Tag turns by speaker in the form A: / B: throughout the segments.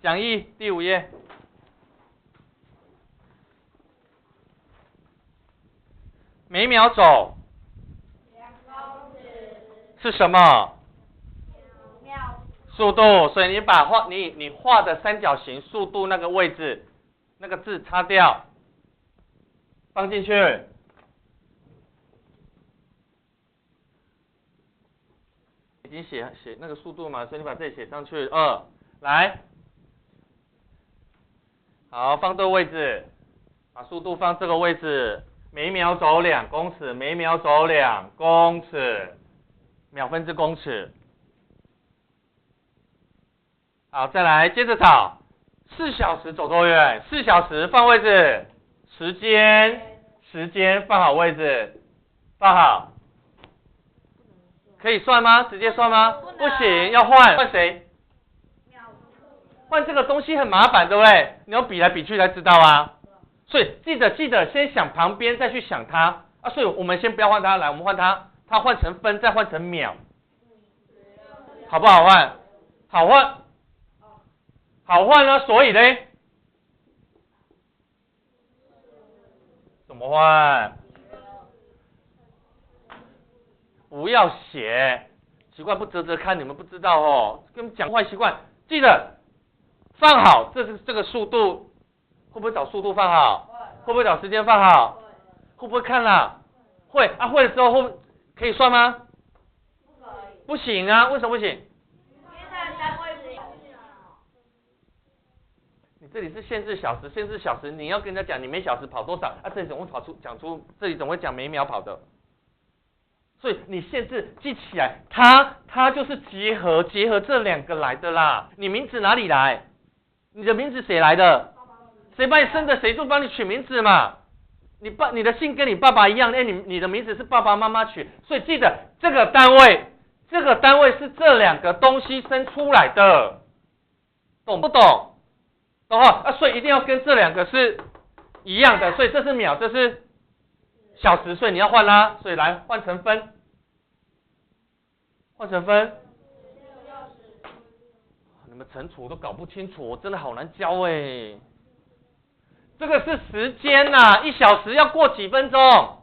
A: 讲义第5页。每秒走是什么？速度。所以你把你画的三角形速度那个位置那个字擦掉，放进去。已经写那个速度嘛，所以你把这里写上去。2，来，好，放对位置，把速度放这个位置。每秒走2公尺，每秒走2公尺，秒分之公尺。好，再来，接着找4小时走多远？4小时放位置，时间放好位置，放好。可以算吗？直接算吗？不行，要换谁？换这个东西很麻烦，对不对？你要比来比去才知道啊。所以记得先想旁边，再去想它啊。所以我们先不要换它，来，我们换它，它换成分，再换成秒，好不好换？好换，好换啊。所以呢，怎么换？不要写，习惯不折折看，你们不知道哦。跟你们讲坏习惯，记得放好，这个速度，会不会找速度放好？会不会找时间放好？会不会看啦？会啊，会的时候可以算吗？不行啊，为什么不行？你这里是限制小时，你要跟人家讲你每小时跑多少啊？这里怎么会讲出这里怎么会讲每秒跑的？所以你限制记起来，它就是结合这2个来的啦。你名字哪里来？你的名字谁来的？谁把你生的，谁就帮你取名字嘛。你的姓跟你爸爸一样，你的名字是爸爸妈妈取，所以记得这个单位是这2个东西生出来的，懂不懂？懂哈？啊，所以一定要跟这2个是一样的，所以这是秒，这是小时，所以你要换啦，所以来换成分，你们乘除都搞不清楚，我真的好难教哎。这个是时间呐，1小时要过几分钟？60。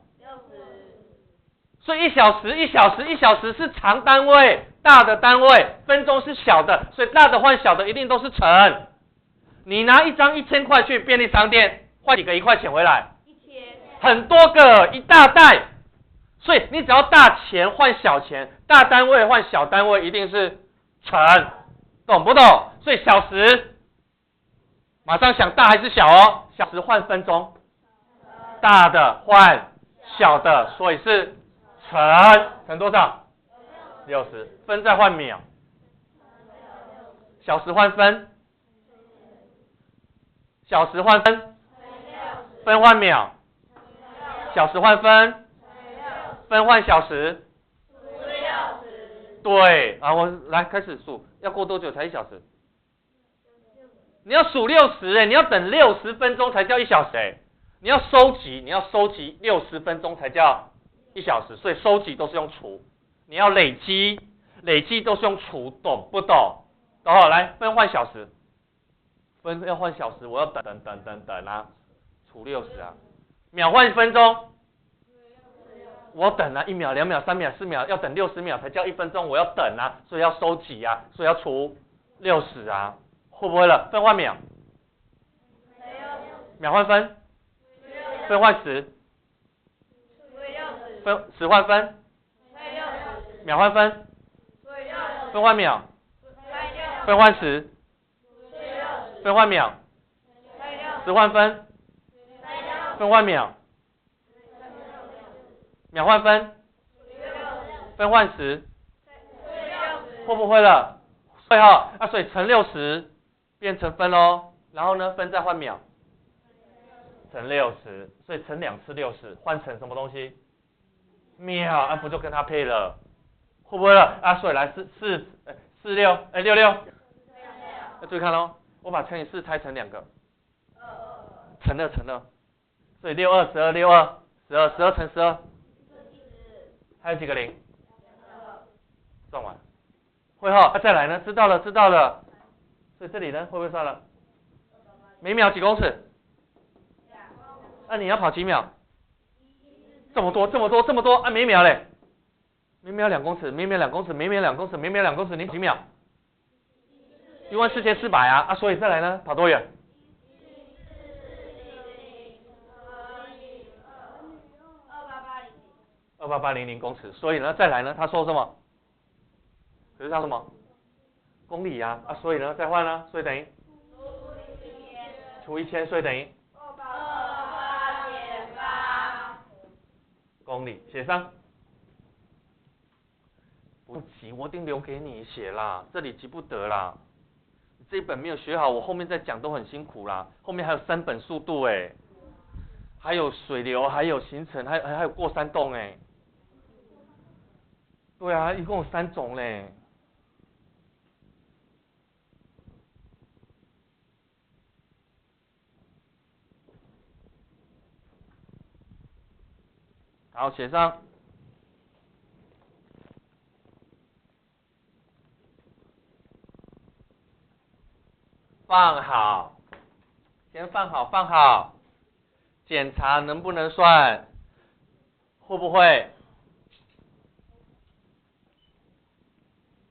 A: 所以1小时是长单位，大的单位，分钟是小的，所以大的换小的一定都是乘。你拿一张1000块去便利商店，换几个1块钱回来？1000。很多个，一大袋。所以你只要大钱换小钱，大单位换小单位，一定是乘，懂不懂？所以小时，马上想大还是小哦？小时换分钟，大的换小的，所以是乘多少？60。分再换秒，小时换分，小时换分，分换秒，小时换分，分换小时，对啊，我来开始数，要过多久才1小时？你要数60你要等60分钟才叫1小时你要收集60分钟才叫1小时，所以收集都是用除，你要累积都是用除，懂不懂？懂好，来分换小时，分要换小时，我要等啊，除60啊，秒换分钟，我等啊，1秒、2秒、3秒、4秒，要等60秒才叫1分钟，我要等啊，所以要收集啊，所以要除60啊。会不会了？分换秒，秒换分，分换时，时换分，秒换分，分换秒，分换时，分换秒，时换分，分换秒，秒换分，分换时，会不会了？会哈，啊，所以乘60。变成分咯，然后呢，分再换秒，乘60，所以乘2次60，换成什么东西？秒啊，不就跟它配了？会不会了？啊，所以来66，要注意看咯，我把乘以4拆成2个，乘2，所以62、12乘12，还有几个0？算完，会后，再来呢？知道了。所以这里呢会不会算了？每秒几公尺？那你要跑几秒？这么多啊！每秒嘞？每秒2公尺，每秒2公尺，每秒2公尺，每秒2公尺，你几秒？14400啊！所以再来呢，跑多远？28800公尺。所以呢，再来呢，他说什么？可是他什么？公里呀所以呢，再换呢，所以等于除1000，所以等于公里，写上。不急，我一定留给你写啦，这里急不得啦。这一本没有学好，我后面再讲都很辛苦啦。后面还有3本速度还有水流，还有行程，还有过山洞对啊，一共有3种嘞。好，写上。放好，先放好，检查能不能算，会不会？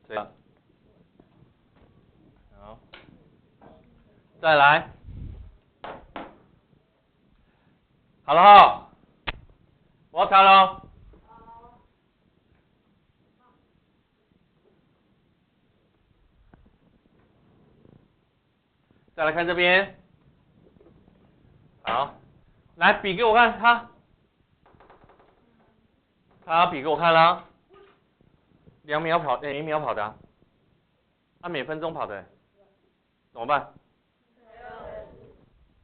A: 这样，好，再来，好了哈，我要查喽。再来看这边，好，来笔给我看，他笔给我看啦，2秒跑，1秒跑的每分钟跑的怎么办？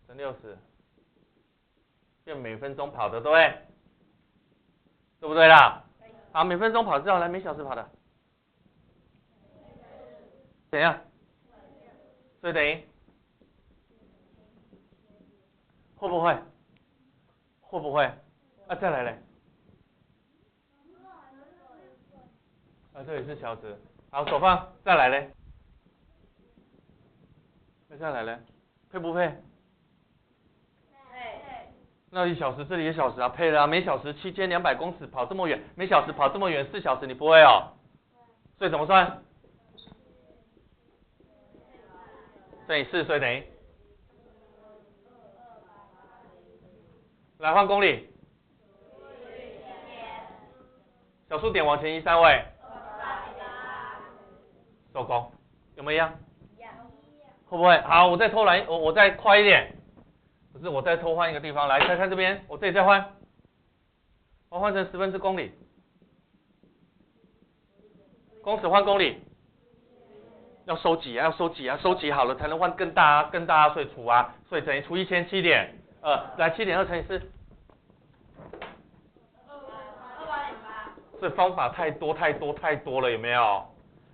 A: 乘60，变每分钟跑的，对不对？对不对啦？好，每分钟跑之后来每小时跑的，怎样？所以等于会不会？会不会？再来嘞。这里是小时。好，手放，再来嘞。再来嘞，配不配？那1小时，这里1小时啊，配了啊，每小时7200公尺跑这么远，每小时跑这么远，4小时你不会哦？所以怎么算？乘以4，所以等于？来换公里。小数点往前移3位。收工，有没有一样？会不会？好，我再偷懒，我再快一点。不是，我再偷换一个地方来，再看这边，我这里再换，我换成1/10公里，公尺换公里，要收集啊，收集好了才能换更大所以除啊，所以等于除1007.2，来7.2乘以4，这方法太多了，有没有？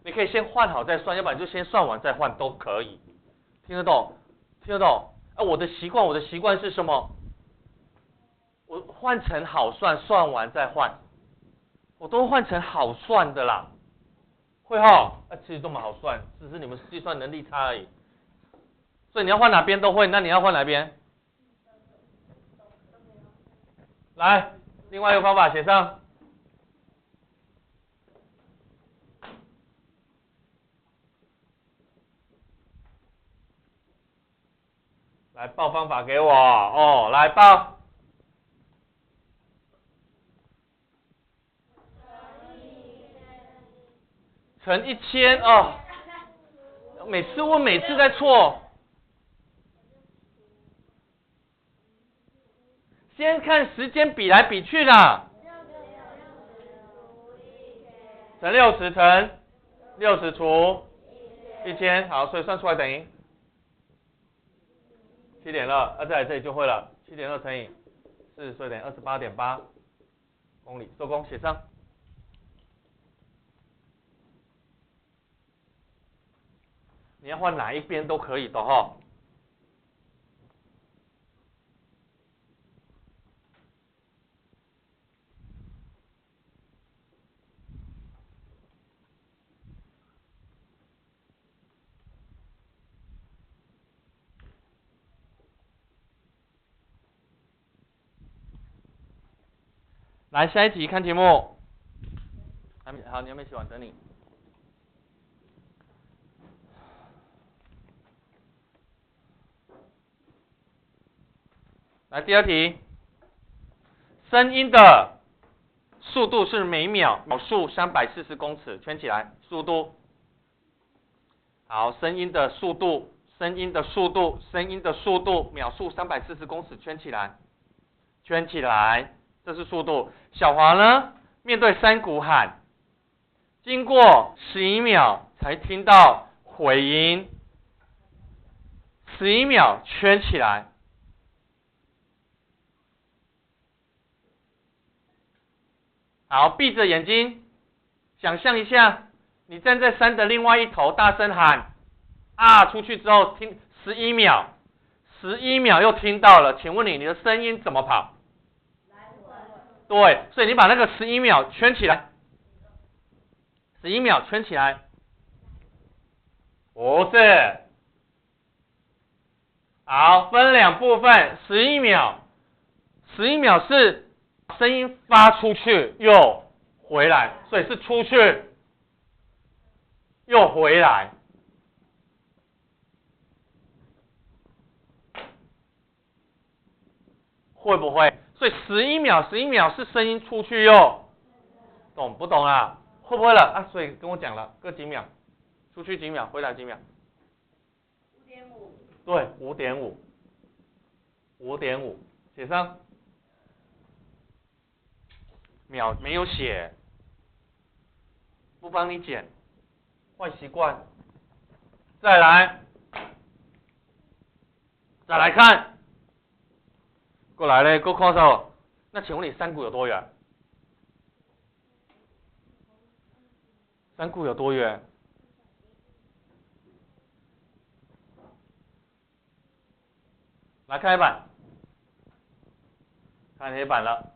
A: 你可以先换好再算，要不然就先算完再换都可以，听得懂？我的习惯是什么？我换成好算，算完再换，我都换成好算的啦。会其实这么好算，只是你们计算能力差而已。所以你要换哪边都会，那你要换哪边？来，另外一个方法写上。来报方法给我来报。乘1000每次问每次在错。先看时间比来比去的。乘60乘60除1000，好，所以算出来等于7.2，再来这里就会了，7.2乘以4，所以等于28.8公里，收工，写上。你要换哪一边都可以的来下一题看题目。好，你还没写完，等你。来第二题，声音的速度是每秒数340公尺，圈起来，速度。好，声音的速度，声音的速度，声音的速度，秒速340公尺，圈起来，圈起来，这是速度。小华呢，面对山谷喊，经过11秒才听到回音，11秒圈起来。好，闭着眼睛，想象一下，你站在山的另外一头，大声喊啊！出去之后听11秒，11秒又听到了，请问你的声音怎么跑？对，所以你把那个11秒圈起来，11秒圈起来，不是。好，分两部分，11秒是声音发出去又回来，所以是出去又回来。会不会？所以11秒是声音出去又，懂不懂啊？会不会了啊？所以跟我讲了，各几秒，出去几秒，回来几秒？5.5。对，5.5，写上。秒没有写，不帮你减，坏习惯。再来看，过来嘞，够看手。那请问你山谷有多远？山谷有多远？来看黑板，看黑板了。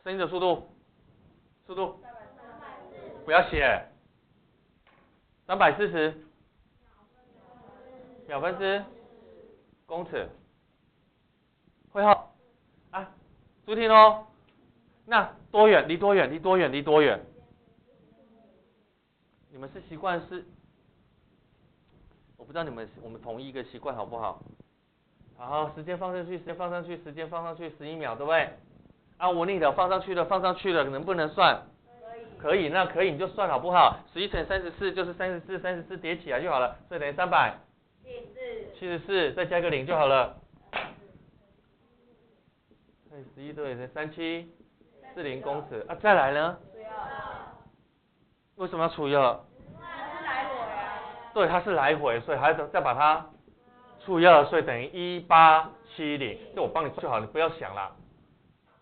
A: 声音的速度，不要写，340秒分之公尺。会后啊，注意听哦。那多远？离多远？你们是习惯是？我不知道我们同意一个习惯好不好？好，时间放上去，11秒，对不对？啊，我问你的，放上去了，能不能算？可以，那可以你就算好不好？11乘34就是34叠起来就好了，所以等于374，再加个0就好了。11对3740公尺啊，再来呢？为什么要除以2？对，它是来回，所以还要再把它除以2，所以等于1870。这我帮你就好，你不要想啦。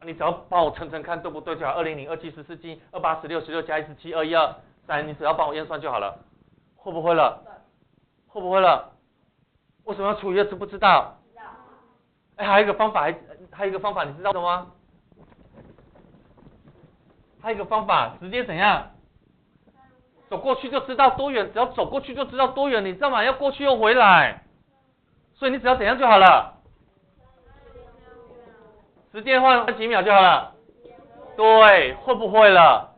A: 你只要帮我乘看对不对就好。200、27、14、7、28、16、16加1、17、2、1、2、3，你只要帮我验算就好了。会不会了？为什么要除以2？知不知道？哎，还有一个方法，你知道的吗？还有一个方法，直接怎样？走过去就知道多远，只要走过去就知道多远，你知道吗？要过去又回来，所以你只要怎样就好了。时间换几秒就好了。对，会不会了？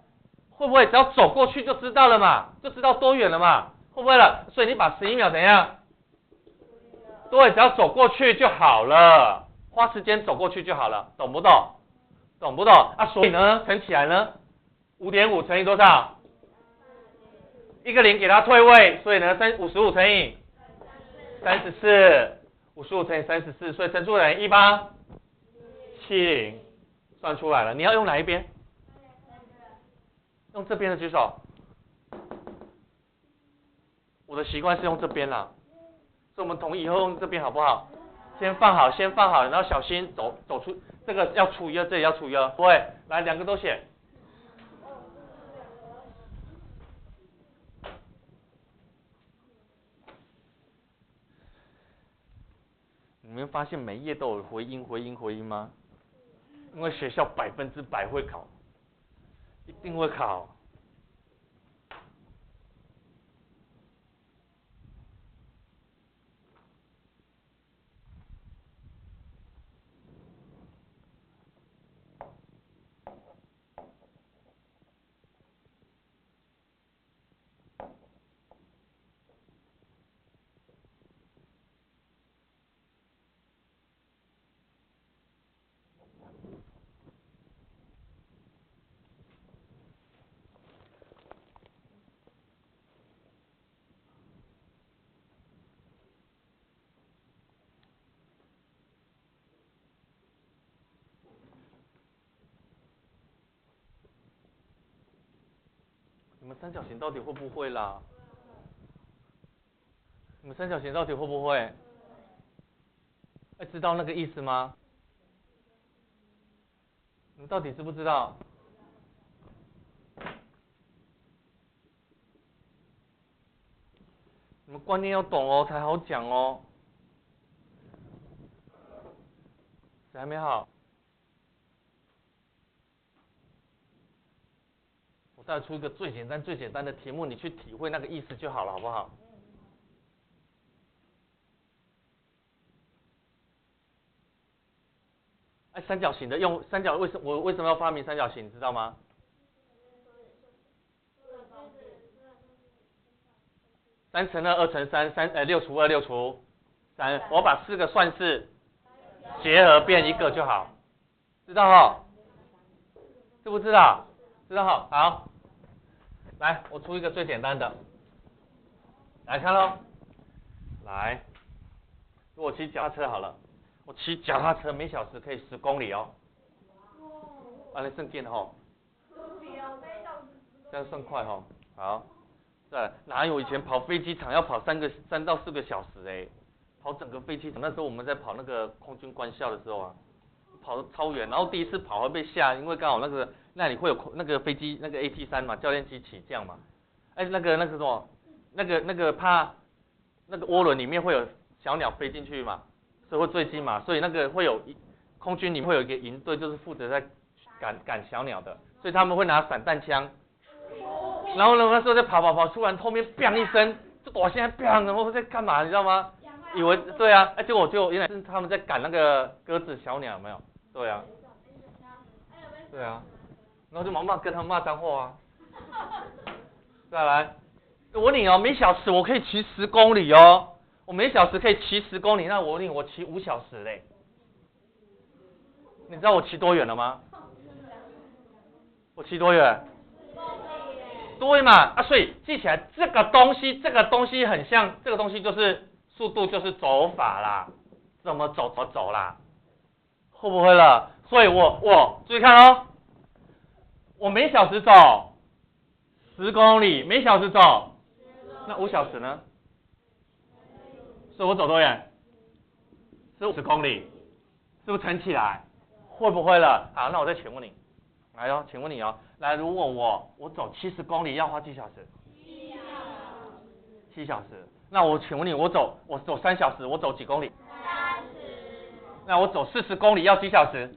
A: 会不会只要走过去就知道了嘛？就知道多远了嘛？会不会了？所以你把11秒怎样？对，只要走过去就好了，花时间走过去就好了，懂不懂？啊，所以呢，乘起来呢，5.5乘以多少？一个0给它退位，所以呢55乘以34，55乘以34，所以乘出来1870，算出来了。你要用哪一边？用这边的举手。我的习惯是用这边啦，所以我们同意以后用这边好不好？先放好，然后小心走出这个要除以2，这里要除以2，不会，来两个都写。你们发现每一页都有回音吗？因为学校100%会考，一定会考。三角形到底会不会啦？你们三角形到底会不会？知道那个意思吗？你们到底知不知道？你们观念要懂哦，才好讲哦。谁还没好？我再出一个最简单的题目，你去体会那个意思就好了，好不好？三角形的用三角我为什么要发明三角形，你知道吗？3乘2，2乘3，6除2，6除3，我把4个算式结合变一个就好，知道哈？知不知道？知道哈？好，来，我出一个最简单的，来看咯。来，如果骑脚踏车好了，我骑脚踏车每小时可以10公里哦。完了，剩电吼，这样算快吼。好，再来，哪有以前跑飞机场要跑3到4个小时哎？跑整个飞机场，那时候我们在跑那个空军官校的时候啊，跑得超远，然后第一次跑会被吓，因为刚好那里会有那个飞机那个 AT3嘛，教练机起降嘛，那个什么，那个怕那个涡轮里面会有小鸟飞进去嘛，所以会坠机嘛，所以那个会有空军里面会有一个营队，就是负责在赶小鸟的，所以他们会拿散弹枪，然后呢那时候在跑，突然后面 bang 一声，这我现在 bang， 然后在干嘛你知道吗？以为对啊，结果原来是他们在赶那个鸽子小鸟，有没有？对啊，对啊，然后就跟他们骂脏话啊。再来，我问你哦，每小时我可以骑10公里哦，我每小时可以骑10公里，那我问你，我骑5小时嘞，你知道我骑多远了吗？我骑多远？对嘛，所以记起来这个东西很像，这个东西就是速度就是走法啦，怎么走啦，会不会了？所以我注意看哦，我每小时走10公里，每小时走，那5小时呢？所以我走多远？10公里，是不是乘起来？会不会了？好，那我再请问你，来哦，请问你哦，来，如果我走70公里要花几小时？7小时。那我请问你，我走3小时，我走几公里？30。那我走40公里要几小时？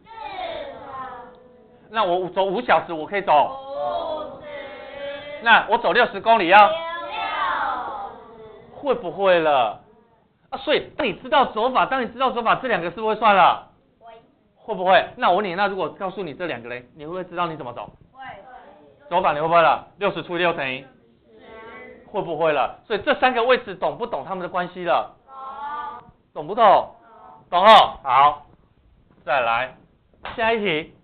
A: 那我走5小时，我可以走50。那我走60公里要60。会不会了？所以当你知道走法，这两个是不是会算了？会不会？那我问你，那如果告诉你这两个嘞，你会不会知道你怎么走？会。走法你会不会了？60除以6等于10。会不会了？所以这3个位置懂不懂他们的关系了？懂不懂？懂哦。好，再来下一题，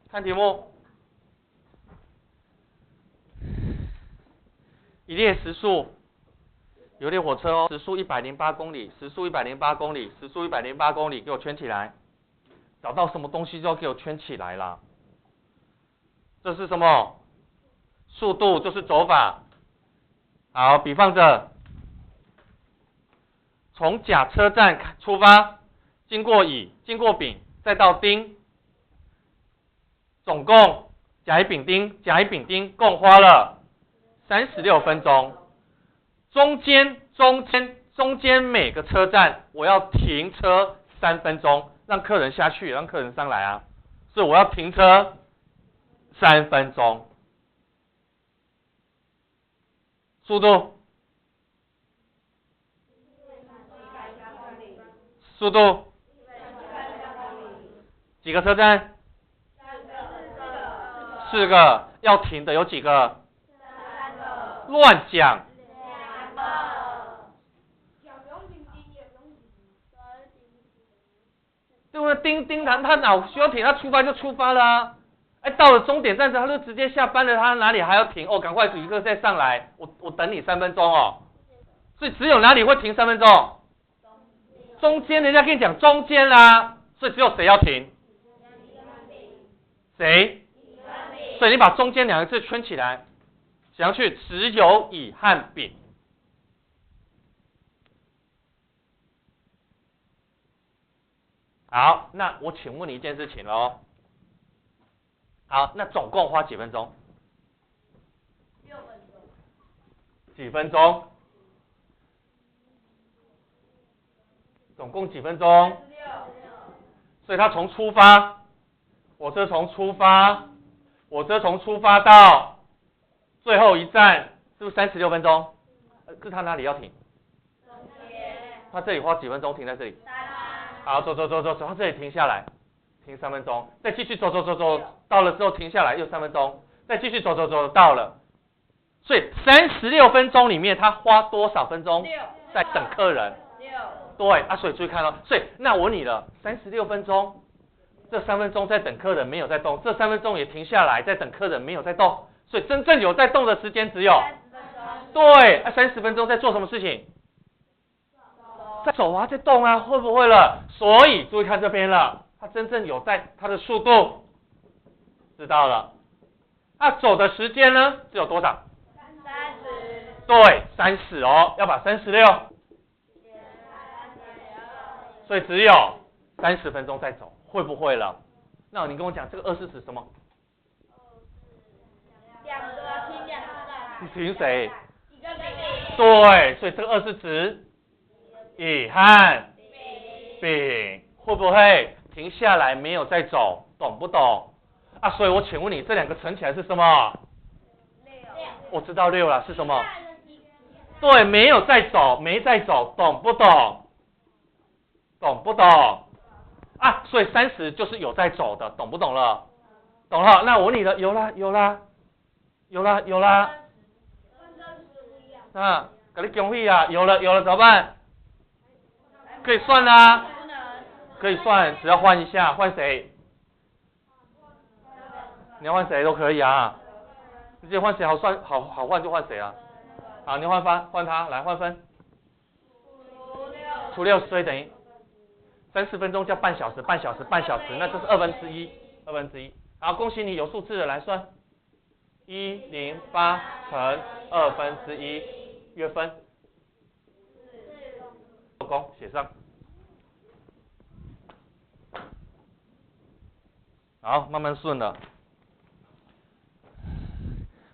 A: 看题目。一列时速，有列火车哦，时速108公里，时速108公里，时速108公里，给我圈起来。找到什么东西就要给我圈起来啦。这是什么？速度就是走法。好，比方着从甲车站出发，经过乙，经过丙，再到丁，总共甲乙丙丁共花了36分钟。中间每个车站我要停车3分钟，让客人下去，让客人上来啊，所以我要停车3分钟。速度几个车站？4个。要停的有几个？乱讲。对不对？丁他哪需要停？他出发就出发了啊。到了终点站他就直接下班了，他哪里还要停？哦，赶快旅客再上来，我等你3分钟哦。所以只有哪里会停3分钟？中间，人家跟你讲中间啦，所以只有谁要停？谁？所以你把中间2个字圈起来，写上去，只有乙和丙。好，那我请问你一件事情喽。好，那总共花几分钟？6分钟。几分钟？总共几分钟？所以他从出发，火车从出发到最后一站，是不是36分钟？是他哪里要停？他这里花几分钟停在这里？好，走到这里停下来，停3分钟，再继续走，到了之后停下来又3分钟，再继续走，到了。所以36分钟里面，他花多少分钟在等客人？对啊，所以注意看哦。所以那我问你了，36分钟，这3分钟在等客人没有在动，这3分钟也停下来在等客人没有在动，所以真正有在动的时间只有对啊，30分钟在做什么事情？在走啊，在动啊，会不会了？所以注意看这边了，它真正有在它的速度，知道了。那走的时间呢？只有多少？30。对，30哦，要把36，所以只有30分钟在走，会不会了？那你跟我讲，这个2是指什么？你凭谁？对，所以这个2是指乙和丙，会不会停下来没有再走？懂不懂？啊，所以我请问你，这2个乘起来是什么？6。我知道6了，是什么？对，没有再走，没再走，懂不懂？懂不懂？啊，所以30就是有在走的，懂不懂了？懂了。那我问你了，有啦。啊，给你恭喜啊，有了怎么办？可以算啦，可以算，只要换一下，换谁？你要换谁都可以啊，你直接换谁好算，好换就换谁啊。好，你换他来换分，除6，所以等于30分钟叫半小时，那就是1/2。好，恭喜你有数字的来算，108乘1/2，约分。做工写上。好，慢慢顺了。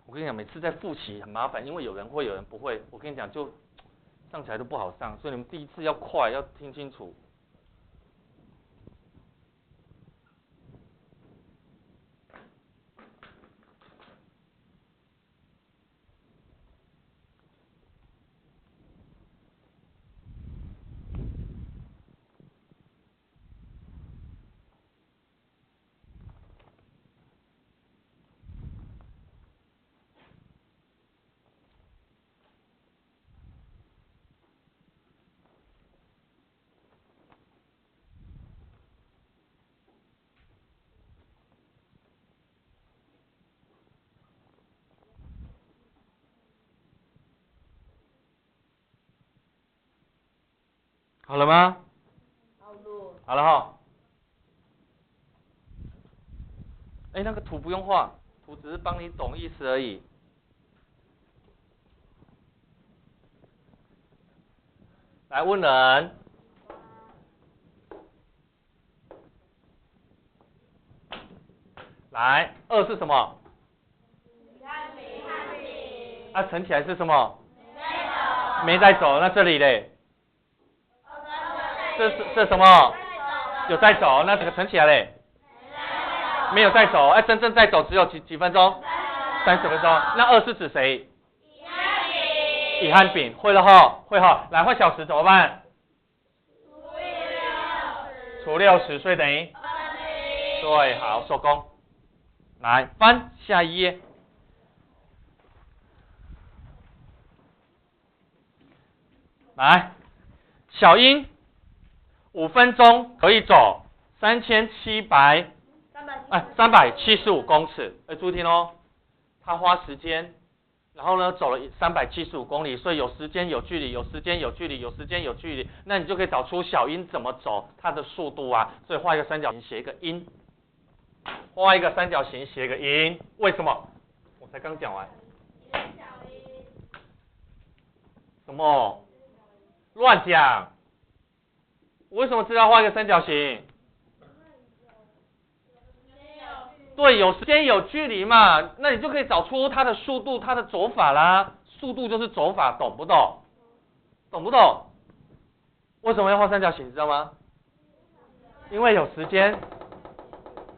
A: 我跟你讲，每次在复习很麻烦，因为有人会，有人不会。我跟你讲，就上起来都不好上，所以你们第一次要快，要听清楚。好了吗？好了哈。那个图不用画，图只是帮你懂意思而已。来问人。来，2是什么？啊，乘起来是什么？没在走。那这里嘞？这什么？有在走。那这个乘起来嘞？没有在走。真正在走只有几分钟？30分钟。那2是指谁？乙和丙。会了哈，会哈。来换小时怎么办？除60，所以等于对，好，收工。来翻下一页。来，小英5分钟可以走375公尺。注意听哦，他花时间，然后呢走了375公里，所以有时间有距离，那你就可以找出小英怎么走，它的速度啊。所以画一个三角形，写一个音。画一个三角形，写一个音。为什么？我才刚讲完。什么？乱讲！我为什么知道画一个三角形？对，有时间有距离嘛，那你就可以找出它的速度、它的走法啦。速度就是走法，懂不懂？懂不懂？为什么要画三角形？你知道吗？因为有时间、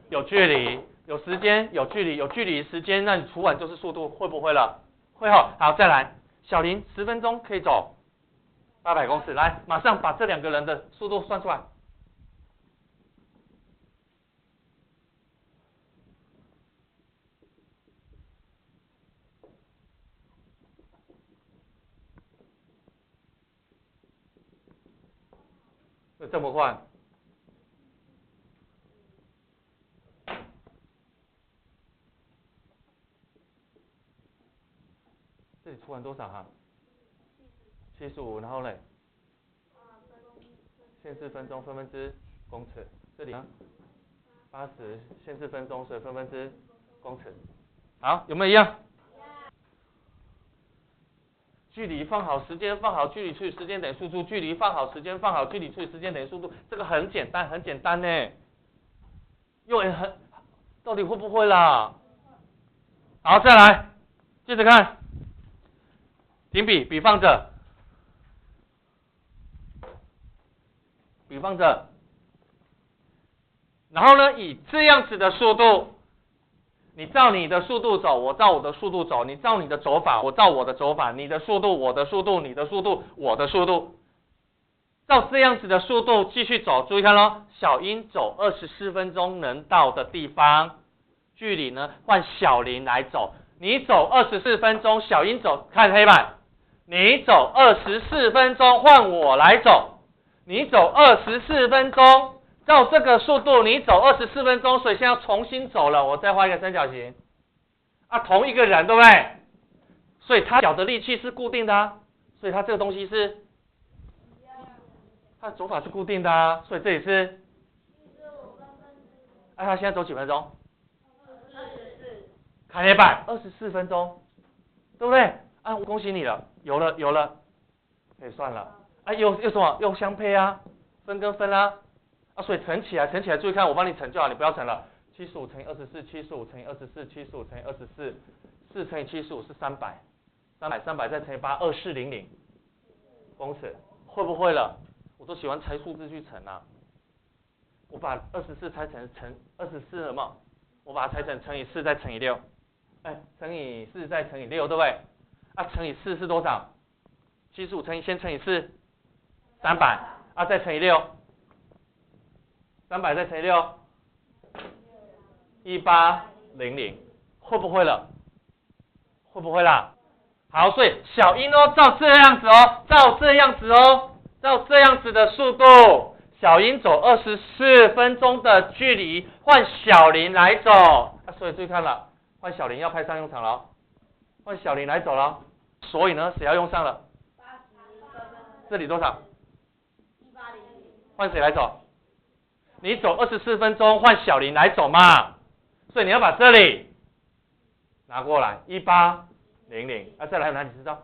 A: 有距离，有时间、有距离，有距离时间，那你除完就是速度，会不会了？会哦。好，再来，小林10分钟可以走800公尺，来，马上把这2个人的速度算出来。这么快？这里出完多少哈？75，然后嘞？限制分钟分分之公尺，这里呢？80，限制分钟所以分分之公尺。好，有没有一样？距离放好，时间放好，距离除以时间等于速度，距离放好，时间放好，距离除以时间等于速度，这个很简单，很简单呢。又很，到底会不会啦？好，再来，接着看，停笔，笔放着，笔放着，然后呢，以这样子的速度。你照你的速度走，我照我的速度走；你照你的走法，我照我的走法；你的速度，我的速度；你的速度，我的速度。照这样子的速度继续走，注意看咯，小英走24分钟能到的地方，距离呢换小林来走。你走24分钟，小英走，看黑板。你走24分钟，换我来走。你走24分钟。照这个速度，你走24分钟，所以现在要重新走了。我再画一个三角形，啊，同一个人，对不对？所以他脚的力气是固定的啊，所以他这个东西是，他的走法是固定的啊，所以这里是，啊，他现在走几分钟？24。看黑板，24分钟，对不对？啊，恭喜你了，有了，可以算了。啊，又什么？又相配啊，分跟分啊。啊，所以乘起来，注意看，我帮你乘就好，你不要乘了。75乘以24，75乘以24，75乘以24，4乘以75是300再乘以8，2400公尺，会不会了？我都喜欢拆数字去乘啊。我把24拆成24了嘛，我把它拆成乘以4再乘以6，乘以4再乘以6，对不对？啊，乘以4是多少？75乘以先乘以4，300，啊，再乘以6。300再乘以6，1800，会不会了？会不会啦？好，所以小英哦，照这样子哦，照这样子的速度，小英走24分钟的距离，换小林来走。啊，所以注意看了，换小林要派上用场了，换小林来走了。所以呢，谁要用上了？这里多少？1800。换谁来走？你走24分钟，换小林来走嘛，所以你要把这里拿过来，1800。啊，再来哪里知道？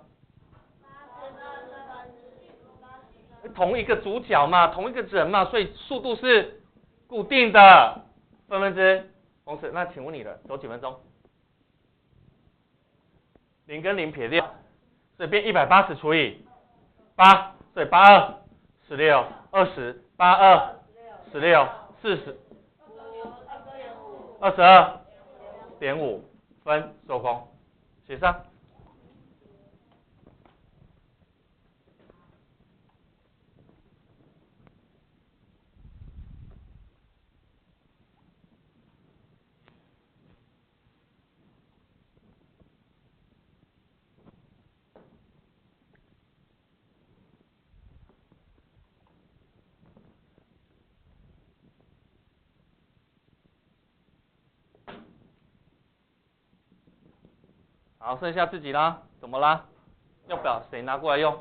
A: 同一个主角嘛，同一个人嘛，所以速度是固定的，分分之公尺。那请问你了，走几分钟？0跟0撇掉，所以变180除以8，所以82 16 20 82 16 40 22.5分，收工，写上。好，剩下自己啦，怎么啦？要不要谁拿过来用？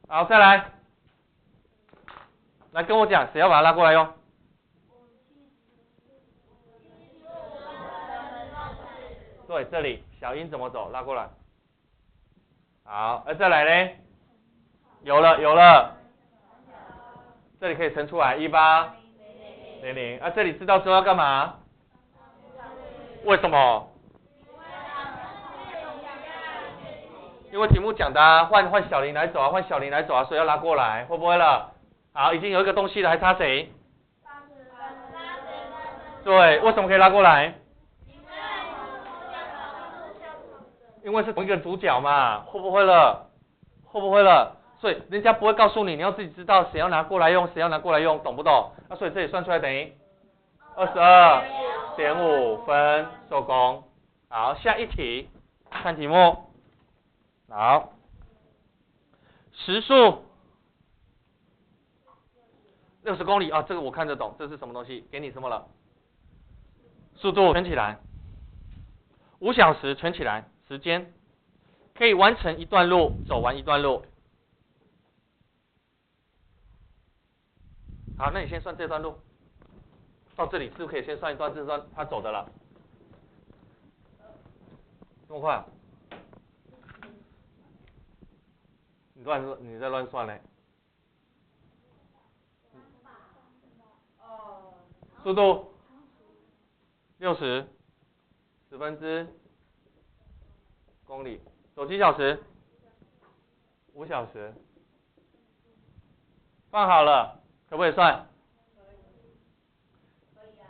A: 好，再来，来跟我讲，谁要把它拉过来用？对，这里小音怎么走？拉过来。好，再来嘞，有了，这里可以乘出来1800，这里知道之后要干嘛？为什么？因为题目讲的啊，换小林来走啊，所以要拉过来，会不会了？好，已经有一个东西了，还差谁？对，为什么可以拉过来？因为是同一个主角嘛，会不会了？所以人家不会告诉你，你要自己知道谁要拿过来用，懂不懂？所以这里算出来等于22.5分，收工。好，下一题，看题目。好，时速60公里啊，这个我看得懂，这是什么东西？给你什么了？速度圈起来，5小时圈起来，时间可以完成一段路，走完一段路。好，那你先算这段路，到这里是不是可以先算一段这段他走的了？这么快？你在乱算嘞？速度60，10分之公里，走几小时？5小时。放好了，可不可以算？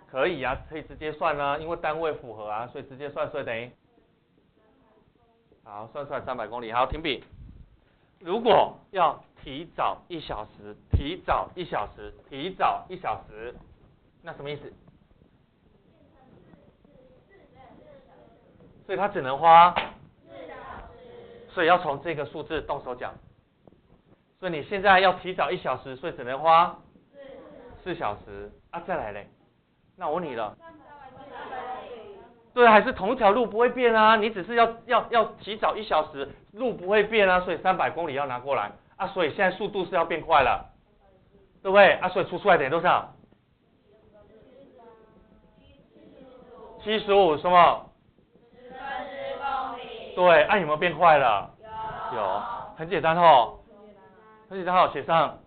A: 可以啊，可以直接算啊，因为单位符合啊，所以直接算，所以等于，好，算出来300公里。好，停笔。如果要提早1小时，那什么意思？所以他只能花4小时，所以要从这个数字动手讲。所以你现在要提早1小时，所以只能花4小时啊，再来嘞。那我问你了，对，还是同一条路不会变啊，你只是要提早1小时，路不会变啊，所以300公里要拿过来啊，所以现在速度是要变快了，对不对啊？所以出来等于多少？75什么？对，啊有没有变快了？有，很简单哦，写上。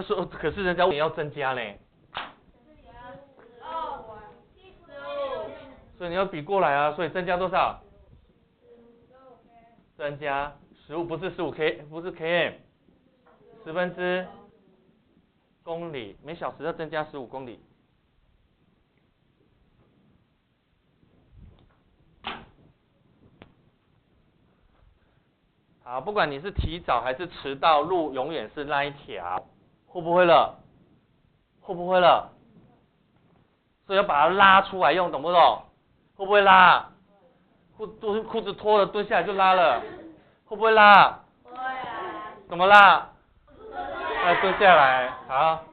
A: 说可是人家也要增加呢，所以你要比过来啊，所以增加多少？增加15，不是15K， 不是 km， 10分之公里，每小时要增加15公里。好，不管你是提早还是迟到，路永远是那一条，会不会了？所以要把它拉出来用，懂不懂？会不会拉？裤子脱了蹲下来就拉了，会不会拉？会啊。怎么拉？蹲下来，好。